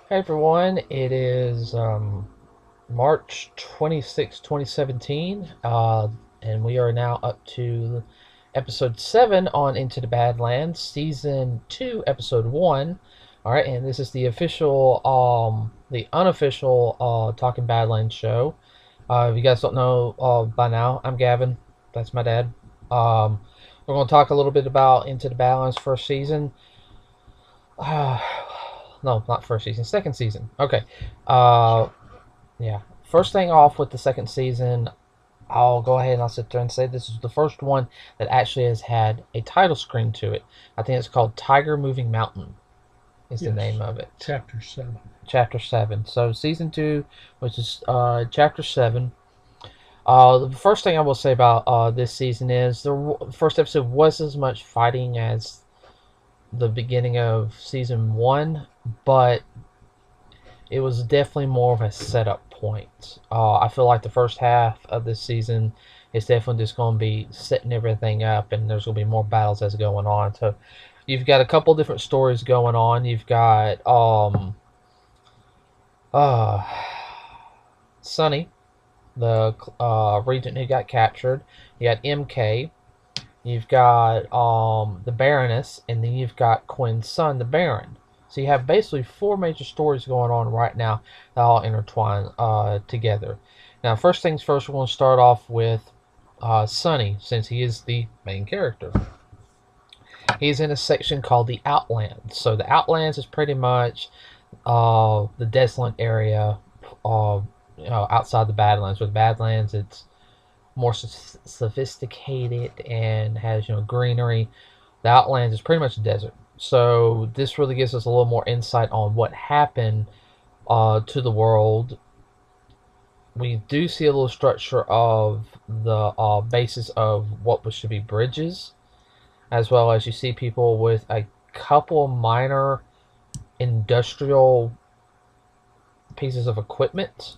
Hey everyone, it is March 26, 2017, and we are now up to episode 7 on Into the Badlands, season 2, episode 1. Alright, and this is the unofficial Talking Badlands show. If you guys don't know by now, I'm Gavin. That's my dad. We're going to talk a little bit about Into the Badlands first season. Uh, no, not first season, second season. Okay. Uh, yeah. First thing off with the second season, I'll go ahead and I'll sit there and say this is the first one that actually has had a title screen to it. I think it's called Tiger Moving Mountain is the name Yes, of it. chapter 7. Chapter 7. So season 2, which is chapter 7. The first thing I will say about this season is the first episode was as much fighting as the beginning of season 1, but it was definitely more of a setup point. I feel like the first half of this season is definitely just going to be setting everything up, and there's going to be more battles as going on. So you've got a couple different stories going on. You've got uh, Sonny, the regent who got captured. You got MK. You've got the Baroness, and then you've got Quinn's son, the Baron. So you have basically four major stories going on right now that all intertwine together. Now, first things first, we're going to start off with Sonny, since he is the main character. He's in a section called the Outlands. So the Outlands is pretty much the desolate area outside the Badlands. With Badlands, it's more sophisticated and has greenery. The Outlands is pretty much a desert. So this really gives us a little more insight on what happened to the world. We do see a little structure of the basis of what should be bridges, as well as you see people with a couple minor industrial pieces of equipment,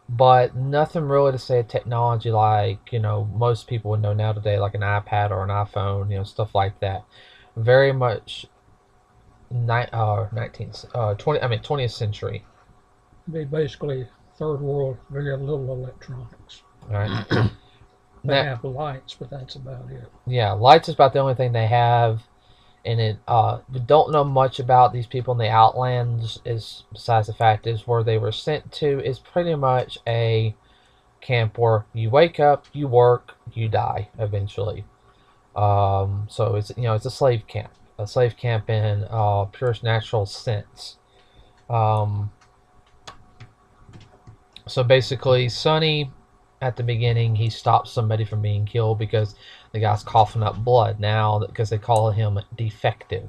but nothing really to say technology like most people would know now today, like an iPad or an iPhone, stuff like that. Very much 19th 20th century. Be basically third world, very little electronics. All right. They Now, have lights, but that's about it. yeah, lights is about the only thing they have. And it we don't know much about these people in the Outlands, is besides the fact is where they were sent to is pretty much a camp where you wake up, you work, you die eventually. So it's a slave camp in purest natural sense. Um, so basically, Sonny, at the beginning, he stops somebody from being killed because the guy's coughing up blood now because they call him defective.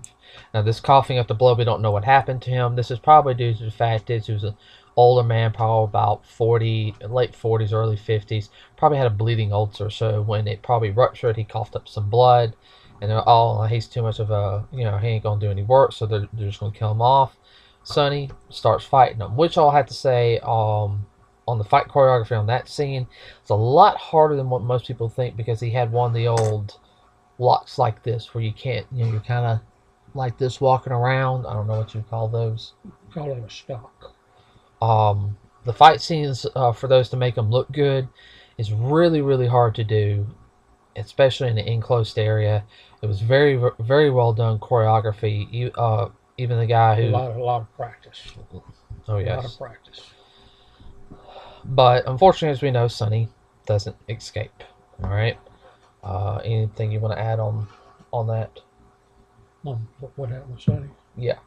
Now, this coughing up the blood, we don't know what happened to him. This is probably due to the fact that he was an older man, probably about 40, late 40s, early 50s. Probably had a bleeding ulcer, so when it probably ruptured, he coughed up some blood. And they're he's too much of he ain't going to do any work, so they're just going to kill him off. Sonny starts fighting them, which I'll have to say, on the fight choreography on that scene, it's a lot harder than what most people think because he had one of the old locks like this where you can't, you're kind of like this walking around. I don't know what you call those. Call it a stock. The fight scenes, for those to make them look good, is really, really hard to do, especially in an enclosed area. It was very, very well done choreography. Even the guy A who, lot of practice. oh A lot yes, of practice. but unfortunately, as we know, Sonny doesn't escape. All right. Anything you want to add on that? What happened to Sonny? Yeah.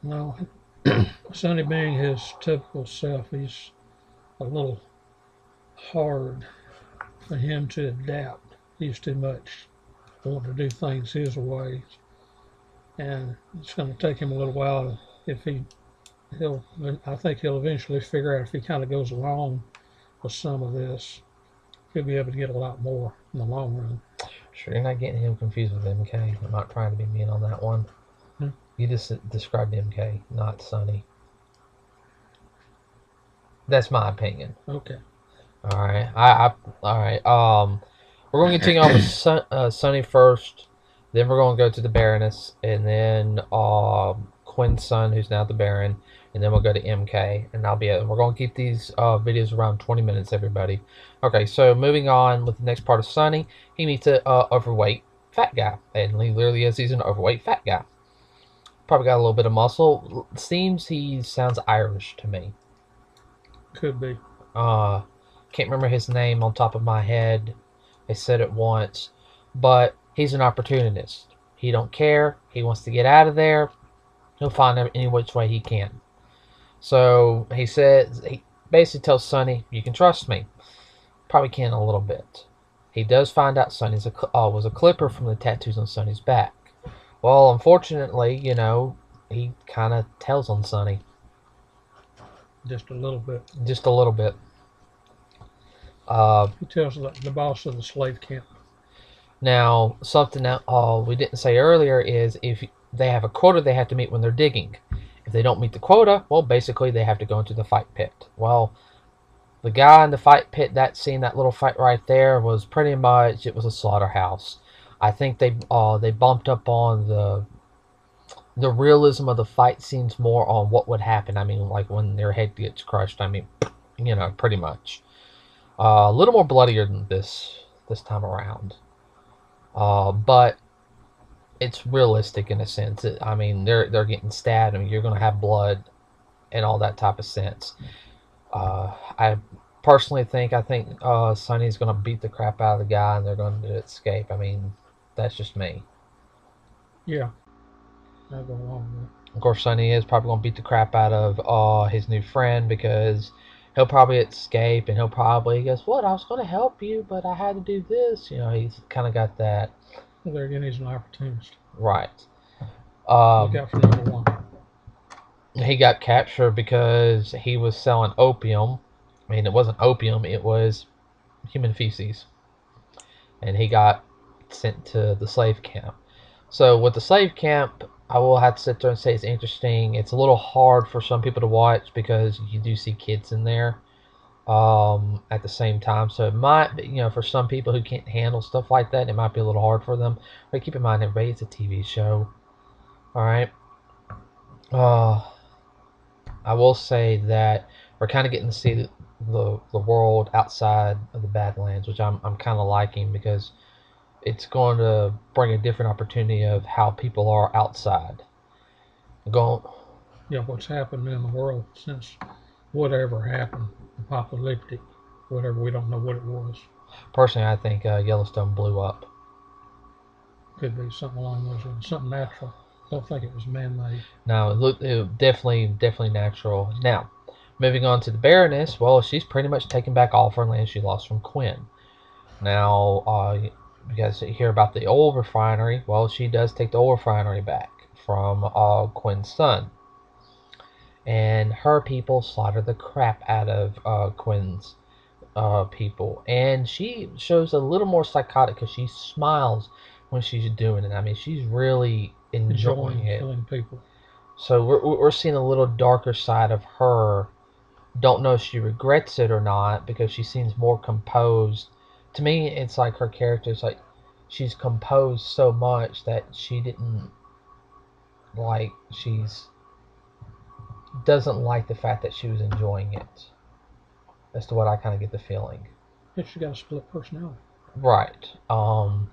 No, Sonny being his typical self, he's a little hard for him to adapt. He's too much wanting to do things his way, and it's going to take him a little while if he'll. I think he'll eventually figure out if he kind of goes along with some of this, he'll be able to get a lot more in the long run. Sure, you're not getting him confused with MK. I'm not trying to be mean on that one. Hmm? You just described MK, not Sonny. That's my opinion. Okay. All right. All right. We're going to continue on with Sonny first. Then we're going to go to the Baroness, and then Quinn's son, who's now the Baron, and then we'll go to MK, and that'll be it. We're going to keep these videos around 20 minutes, everybody. Okay, so moving on with the next part of Sonny, he meets a overweight fat guy, and he literally is, he's an overweight fat guy. Probably got a little bit of muscle. Seems he sounds Irish to me. Could be. Can't remember his name on top of my head. They said it once, but he's an opportunist. He don't care. He wants to get out of there. He'll find any which way he can. So he says, he basically tells Sonny, "You can trust me." Probably can a little bit. He does find out Sonny was a clipper from the tattoos on Sonny's back. Well, unfortunately, you know, he kind of tells on Sonny. Just a little bit. Just a little bit. He tells the boss of the slave camp. Now, something that we didn't say earlier is if they have a quota they have to meet when they're digging. If they don't meet the quota, well, basically they have to go into the fight pit. Well, the guy in the fight pit, that scene, that little fight right there, was pretty much, it was a slaughterhouse. I think they bumped up on the realism of the fight scenes more on what would happen. I mean, like when their head gets crushed. I mean, you know, pretty much. A little more bloodier than this time around. But it's realistic in a sense. I mean, they're getting stabbed. I mean, you're going to have blood and all that type of sense. I personally think Sonny's going to beat the crap out of the guy and they're going to escape. I mean, that's just me. Yeah. I'll go along with that. Of course, Sonny is probably going to beat the crap out of his new friend because he'll probably escape and he'll probably guess what, I was going to help you, but I had to do this. You know, he's kind of got that. Well, there again, he's an opportunist. Right. Look out for number one. He got captured because he was selling opium. I mean, it wasn't opium, it was human feces. And he got sent to the slave camp. So with the slave camp, I will have to sit there and say it's interesting. It's a little hard for some people to watch because you do see kids in there at the same time. So it might be, you know, for some people who can't handle stuff like that, it might be a little hard for them. But keep in mind, everybody, it's a TV show. Alright. I will say that we're kind of getting to see the world outside of the Badlands, which I'm kind of liking because it's going to bring a different opportunity of how people are outside. Yeah, what's happened in the world since whatever happened, apocalyptic, whatever, we don't know what it was. Personally, I think Yellowstone blew up. Could be something along those lines, something natural. Don't think it was man-made. No, it definitely natural. Now, moving on to the Baroness, well, she's pretty much taken back all of her land she lost from Quinn. Now, you guys hear about the oil refinery. Well, she does take the oil refinery back from Quinn's son. And her people slaughter the crap out of Quinn's people. And she shows a little more psychotic because she smiles when she's doing it. I mean, she's really enjoying it. Killing people. So we're seeing a little darker side of her. Don't know if she regrets it or not because she seems more composed. To me, it's like her character is like she's composed so much that she didn't like doesn't like the fact that she was enjoying it. As to what I kind of get the feeling. Yeah, she got a split personality. Right. Of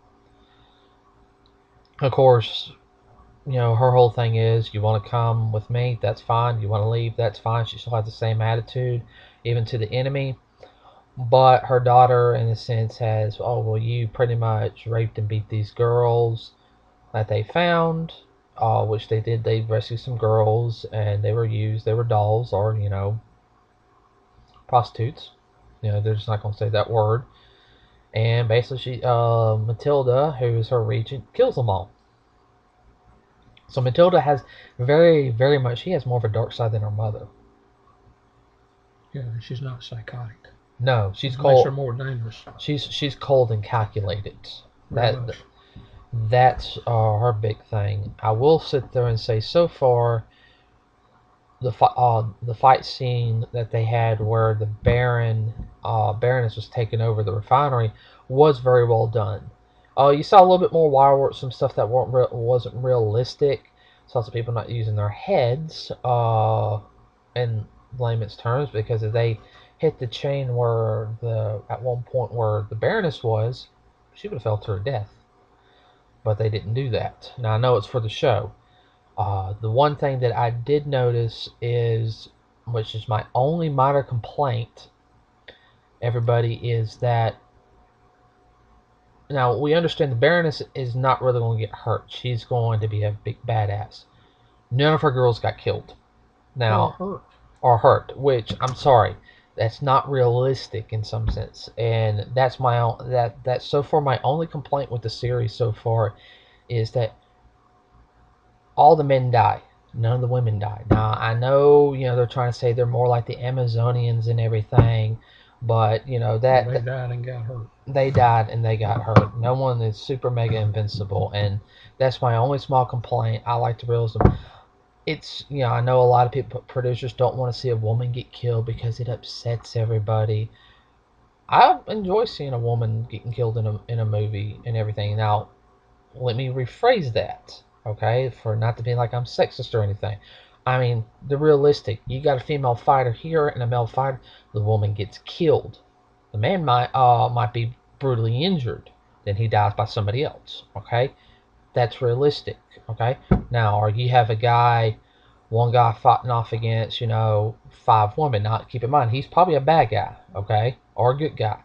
course, you know, her whole thing is, you want to come with me, that's fine. You want to leave, that's fine. She still has the same attitude, even to the enemy. But her daughter, in a sense, has, oh, well, you pretty much raped and beat these girls that they found, which they did. They rescued some girls, and they were used. They were dolls, or, you know, prostitutes. You know, they're just not going to say that word. And basically, Matilda, who is her regent, kills them all. So Matilda has very much, she has more of a dark side than her mother. Yeah, she's not psychotic. No, she's It cold. makes her more dangerous. She's cold and calculated. Very much. That's her big thing. I will sit there and say, so far, the fight scene that they had where the Baroness was taking over the refinery was very well done. You saw a little bit more wire work, some stuff that wasn't realistic. Saw some people not using their heads in layman's terms, because if they hit the chain where at one point where the Baroness was, she would have fell to her death. But they didn't do that. Now I know it's for the show. The one thing that I did notice is, which is my only minor complaint, everybody, is that now we understand the Baroness is not really going to get hurt. She's going to be a big badass. None of her girls got killed. Or Now, hurt. or hurt, which I'm sorry, that's not realistic in some sense, and that's that's so far my only complaint with the series so far, is that all the men die. None of the women die. Now I know they're trying to say they're more like the Amazonians and everything, but Well, they died and got hurt. they died and they got hurt. No one is super mega invincible, and that's my only small complaint. I like the realism. It's I know a lot of people, producers, don't want to see a woman get killed because it upsets everybody. I enjoy seeing a woman getting killed in a movie and everything. Now, let me rephrase that, okay, for not to be like I'm sexist or anything. I mean, the realistic. You got a female fighter here and a male fighter. The woman gets killed. The man might be brutally injured. Then he dies by somebody else. Okay, that's realistic. Okay, now, or you have one guy fighting off against 5 women. Now, keep in mind, he's probably a bad guy. Okay, or a good guy.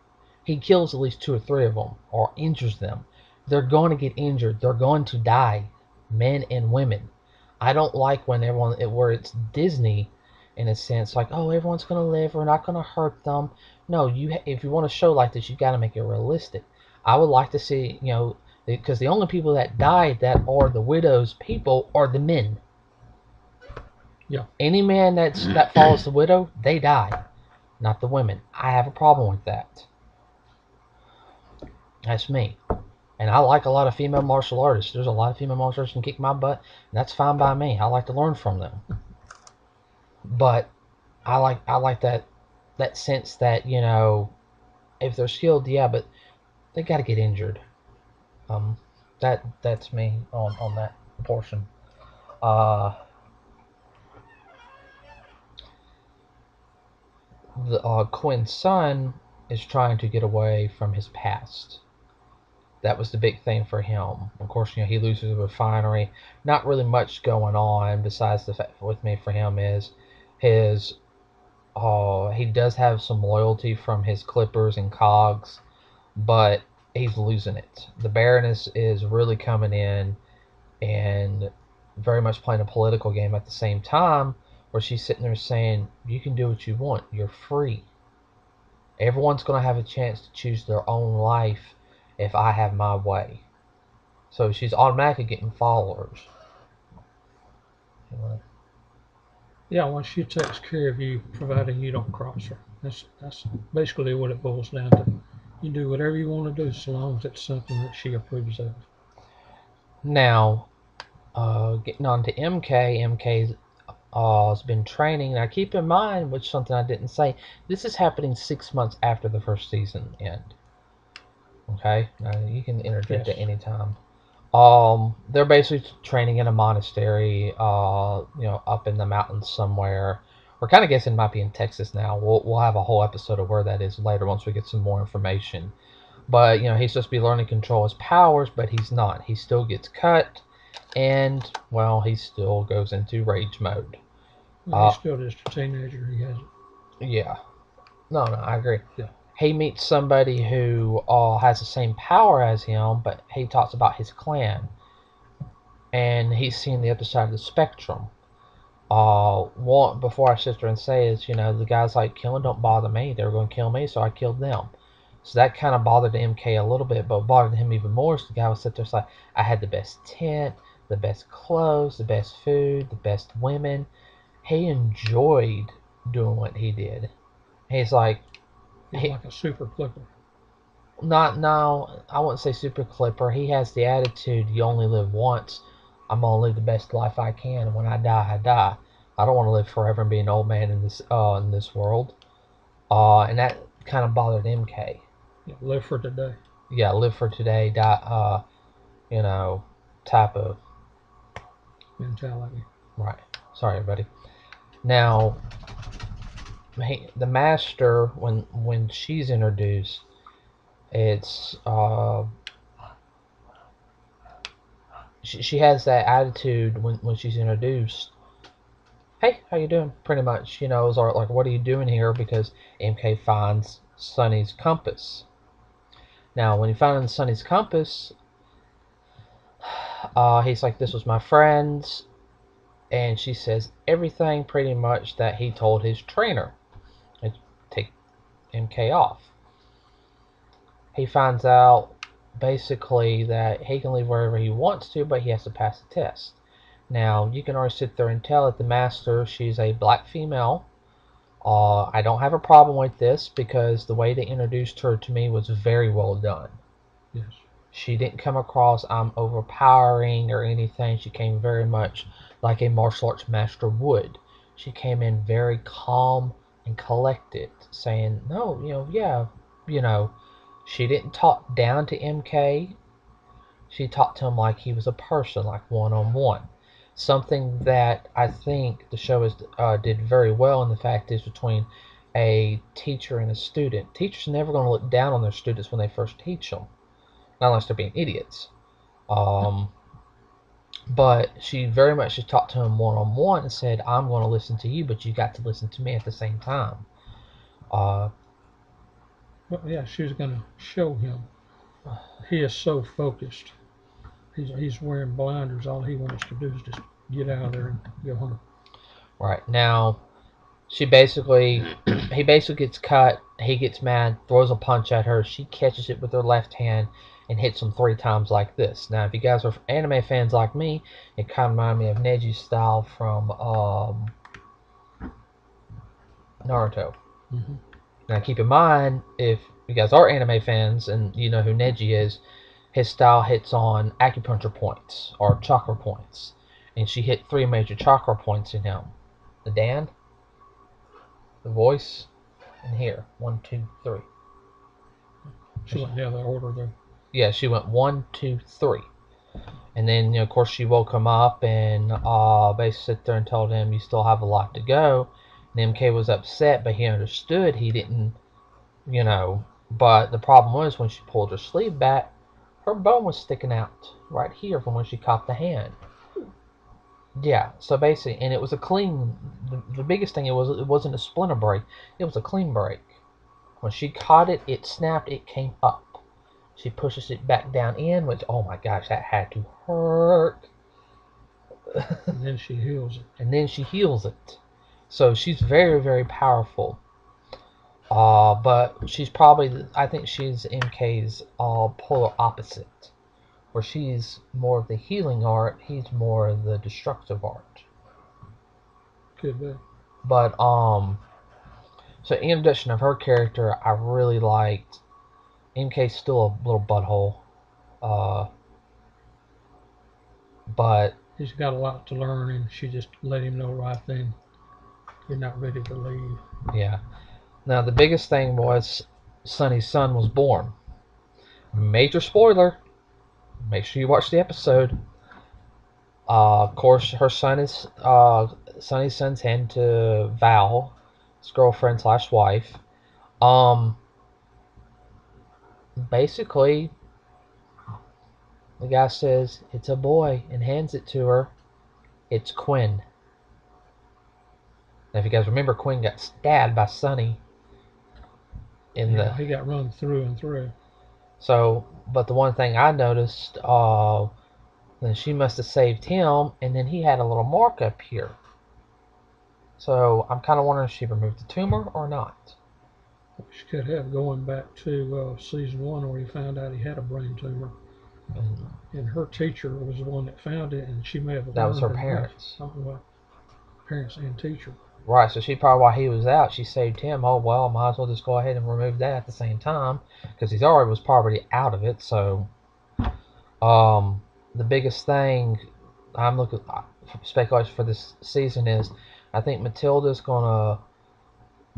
He kills at least 2 or 3 of them or injures them. They're going to get injured. They're going to die, men and women. I don't like when where it's Disney, in a sense, like, oh, everyone's going to live. We're not going to hurt them. No, if you want a show like this, you got to make it realistic. I would like to see, because the only people that died that are the widow's people are the men. Yeah. Any man that follows the widow, they die, not the women. I have a problem with that. That's me. And I like a lot of female martial artists. There's a lot of female martial artists who can kick my butt, and that's fine by me. I like to learn from them. But I like that sense that if they're skilled, yeah, but they got to get injured. That's me on that portion. The Quinn's son is trying to get away from his past. That was the big thing for him. Of course, he loses the refinery. Not really much going on besides the fact with me for him is his. He does have some loyalty from his Clippers and Cogs, but he's losing it. The Baroness is really coming in and very much playing a political game at the same time, where she's sitting there saying, "You can do what you want. You're free. Everyone's going to have a chance to choose their own life if I have my way." So she's automatically getting followers. Yeah, well, she takes care of you, providing you don't cross her. That's basically what it boils down to. You do whatever you want to do, so long as it's something that she approves of. Now, getting on to MK. MK's has been training. Now, keep in mind, which is something I didn't say, this is happening 6 months after the first season end. Okay, now you can interject at any time. They're basically training in a monastery, up in the mountains somewhere. We're kind of guessing it might be in Texas now. We'll have a whole episode of where that is later once we get some more information. But he's supposed to be learning to control his powers, but he's not. He still gets cut, and well, he still goes into rage mode. Well, he's still just a teenager. He hasn't. Yeah, no, I agree. Yeah. He meets somebody who has the same power as him, but he talks about his clan, and he's seen the other side of the spectrum. One before I sit there and say is, the guys like, killing don't bother me. They were going to kill me, so I killed them. So that kind of bothered MK a little bit, but bothered him even more. So the guy would sit there and say, I had the best tent, the best clothes, the best food, the best women. He enjoyed doing what he did. He's like, He's like a super clipper. not now. I wouldn't say super clipper. He has the attitude, you only live once. I'm gonna live the best life I can. When I die, I die. I don't want to live forever and be an old man in this world. And that kind of bothered MK. Yeah, live for today. yeah, live for today, die, you know, type of, mentality. right. Sorry, everybody. Now, the master, when she's introduced, it's she has that attitude when she's introduced. Hey, how you doing? Pretty much, is like, what are you doing here? Because MK finds Sonny's compass. Now, when he finds Sonny's compass, he's like, this was my friend's, and she says everything pretty much that he told his trainer. And take MK off. He finds out basically that he can leave wherever he wants to, but he has to pass the test. Now, you can already sit there and tell that the master, she's a black female. I don't have a problem with this because the way they introduced her to me was very well done. Yes. She didn't come across overpowering or anything. She came very much like a martial arts master would. She came in very calm and collected, saying, no, yeah, you know, she didn't talk down to MK. She talked to him like he was a person, like one-on-one. Something that I think the show did very well, and the fact is between a teacher and a student. Teachers are never going to look down on their students when they first teach them, not unless they're being idiots. Um, but she very much just talked to him one-on-one and said, I'm going to listen to you, but you got to listen to me at the same time. Uh, Well, yeah, she was going to show him. He is so focused. He's wearing blinders. All he wants to do is just get out of there and go home. right now, he basically gets cut. He gets mad, throws a punch at her. She catches it with her left hand and hits him 3 times like this. Now, if you guys are anime fans like me, it kind of reminds me of Neji's style from Naruto. Mm-hmm. Now, keep in mind, if you guys are anime fans and you know who Neji is, his style hits on acupuncture points or chakra points. And she hit 3 major chakra points in him: the Dan, the voice, and here. 1, 2, 3. She went the other order though. Yeah, she went 1, 2, 3. And then, of course, she woke him up and basically sat there and told him, you still have a lot to go. And MK was upset, but he understood. He didn't, But the problem was when she pulled her sleeve back, her bone was sticking out right here from when she caught the hand. Yeah, so basically, and it was a clean. The biggest thing it wasn't a splinter break. It was a clean break. When she caught it, it snapped. It came up. She pushes it back down in, which, oh my gosh, that had to hurt. And then she heals it. And then she heals it. So she's very, very powerful. But she's probably, I think she's MK's polar opposite. Where she's more of the healing art, he's more of the destructive art. Could be. But, so introduction of her character, I really liked. MK's still a little butthole. But he's got a lot to learn, and she just let him know right then you're not ready to leave. Yeah. Now the biggest thing was Sonny's son was born. Major spoiler. Make sure you watch the episode. Of course, her son is Sonny's son's hand to Val, his girlfriend slash wife. Basically, the guy says it's a boy and hands it to her. It's Quinn. Now, if you guys remember, Quinn got stabbed by Sonny. He got run through and through. So, but the one thing I noticed, then she must have saved him, and then he had a little mark up here. So I'm kind of wondering if she removed the tumor or not. She could have, going back to season 1 where he found out he had a brain tumor. And her teacher was the one that found it, and she may have. That was her parents. Something about parents and teacher. Right, so she probably, while he was out, she saved him. Oh, well, might as well just go ahead and remove that at the same time, because he's already was probably out of it. So, the biggest thing I'm looking speculation for this season is, I think Matilda's gonna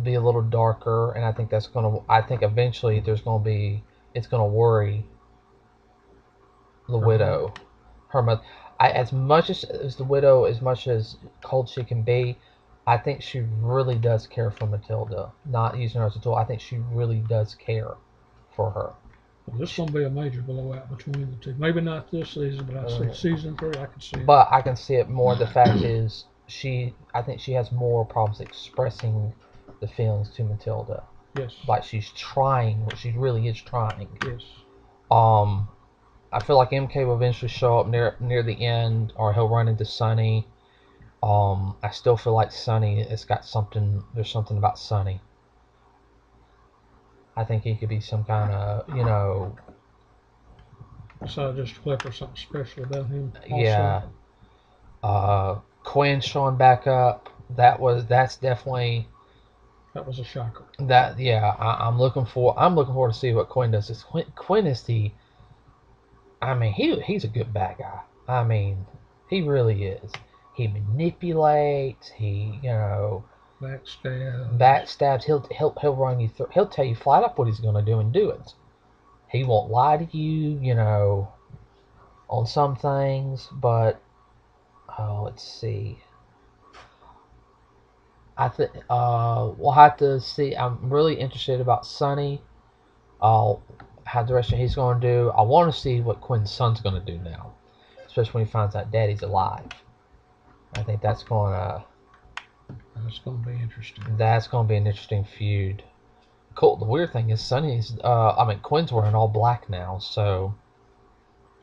be a little darker, and I think eventually there's gonna be it's going to worry the widow. Her mother. As much as the widow, as much as cold she can be, I think she really does care for Matilda. Not using her as a tool. I think she really does care for her. Well, this is going to be a major blowout between the two. Maybe not this season, but I see season 3. I can see it. But I can see it more. The fact is, I think she has more problems expressing the feelings to Matilda. Yes. Like she's trying. She really is trying. Yes. I feel like MK will eventually show up near the end, or he'll run into Sunny. I still feel like Sunny has got something. There's something about Sunny. I think he could be some kind of, So just clip or something special about him. Also. Yeah. Quinn showing back up. That's definitely. That was a shocker. I'm looking forward to see what Quinn does. Quinn is the. I mean, he's a good bad guy. I mean, he really is. He manipulates. He backstabs. He'll run you through. He'll tell you flat up what he's going to do and do it. He won't lie to you, on some things. But let's see. I think we'll have to see. I'm really interested about Sonny. How direction he's going to do. I want to see what Quinn's son's going to do now, especially when he finds out Daddy's alive. I think that's going to be interesting. That's going to be an interesting feud. Cool. The weird thing is Quinn's wearing all black now. So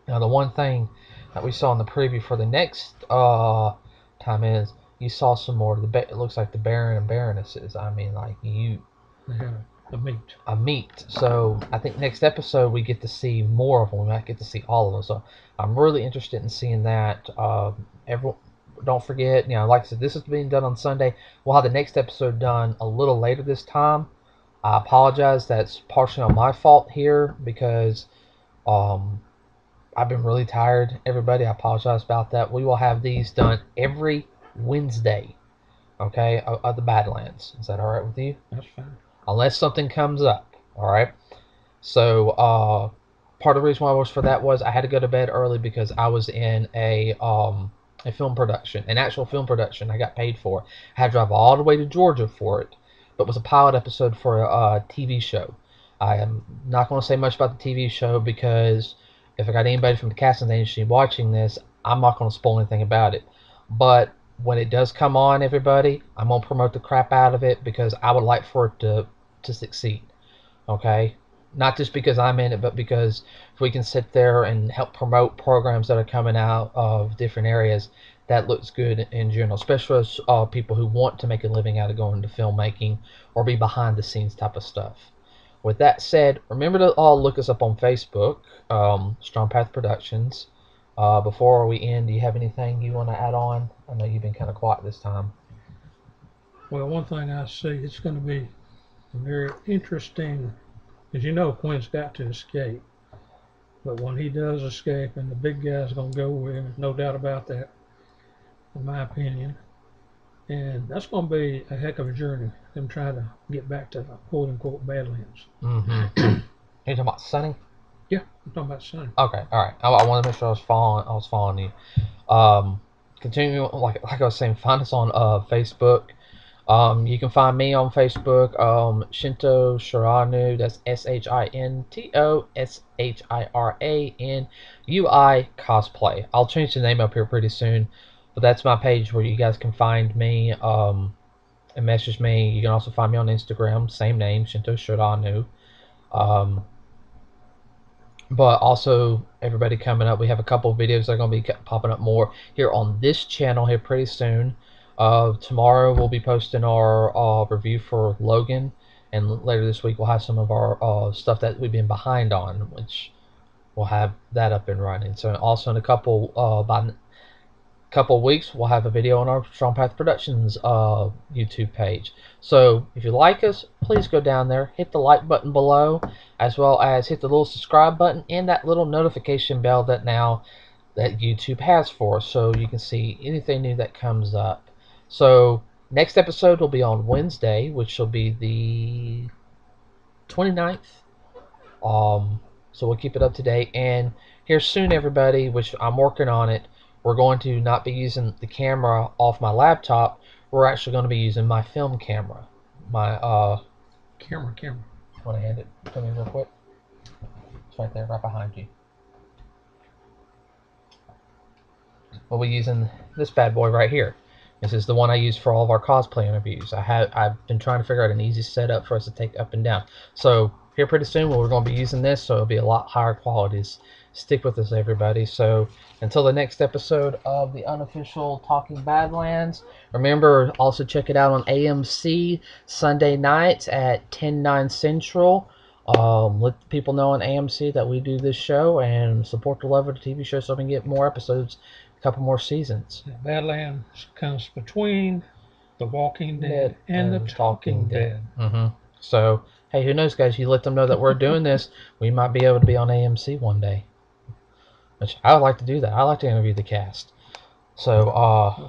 now the one thing that we saw in the preview for the next time is you saw some more. It looks like the Baron and Baronesses. I mean, like you. Yeah. A meet. So I think next episode we get to see more of them. We might get to see all of them. So I'm really interested in seeing that. Everyone, don't forget, like I said, this is being done on Sunday. We'll have the next episode done a little later this time. I apologize. That's partially on my fault here because I've been really tired. Everybody, I apologize about that. We will have these done every Wednesday. Okay, of the Badlands. Is that all right with you? That's fine. Unless something comes up, all right? So part of the reason why I was for that was I had to go to bed early because I was in a film production, an actual film production I got paid for. I had to drive all the way to Georgia for it, but it was a pilot episode for a TV show. I am not going to say much about the TV show because if I got anybody from the casting agency watching this, I'm not going to spoil anything about it. But when it does come on, everybody, I'm going to promote the crap out of it because I would like for it to succeed. Okay? Not just because I'm in it, but because if we can sit there and help promote programs that are coming out of different areas, that looks good in general, especially as people who want to make a living out of going into filmmaking or be behind the scenes type of stuff. With that said, remember to look us up on Facebook, Strong Path Productions. Before we end, do you have anything you want to add on? I know you've been kind of quiet this time. Well, one thing I see, it's going to be very interesting, because Quinn's got to escape. But when he does escape, and the big guy's going to go with him, no doubt about that, in my opinion. And that's going to be a heck of a journey, them trying to get back to quote-unquote Badlands. Mm-hmm. Are you talking about Sunny? Yeah, I'm talking about Sunny. Okay, all right. I want to make sure I was following you. Continue, like I was saying, find us on Facebook. You can find me on Facebook, Shinto Shiranu. That's ShintoShiranui cosplay. I'll change the name up here pretty soon, but that's my page where you guys can find me and message me. You can also find me on Instagram, same name, Shinto Shiranu. But also, everybody coming up, we have a couple of videos that are going to be popping up more here on this channel here pretty soon. Tomorrow we'll be posting our review for Logan, and later this week we'll have some of our stuff that we've been behind on, which we'll have that up and running. So also in a couple of weeks we'll have a video on our Strong Path Productions YouTube page. So if you like us, please go down there, hit the like button below, as well as hit the little subscribe button and that little notification bell that YouTube has for us, so you can see anything new that comes up. So next episode will be on Wednesday, which will be the 29th So we'll keep it up to date. And here soon, everybody, which I'm working on it, we're going to not be using the camera off my laptop. We're actually going to be using my film camera. My Camera. want to hand it to me real quick? It's right there, right behind you. We'll be using this bad boy right here. This is the one I use for all of our cosplay interviews. I've been trying to figure out an easy setup for us to take up and down. So here pretty soon we're going to be using this, so it'll be a lot higher qualities. Stick with us, everybody. So until the next episode of the Unofficial Talking Badlands, remember also check it out on AMC Sunday nights at 10/9 Central. Let the people know on AMC that we do this show and support the love of the TV show so we can get more episodes, a couple more seasons. Badlands comes between The Walking Dead and The Talking Dead. So, hey, who knows, guys? You let them know that we're doing this. We might be able to be on AMC one day. Which I would like to do that. I like to interview the cast. So,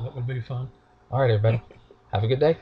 That would be fun. all right, everybody. Have a good day.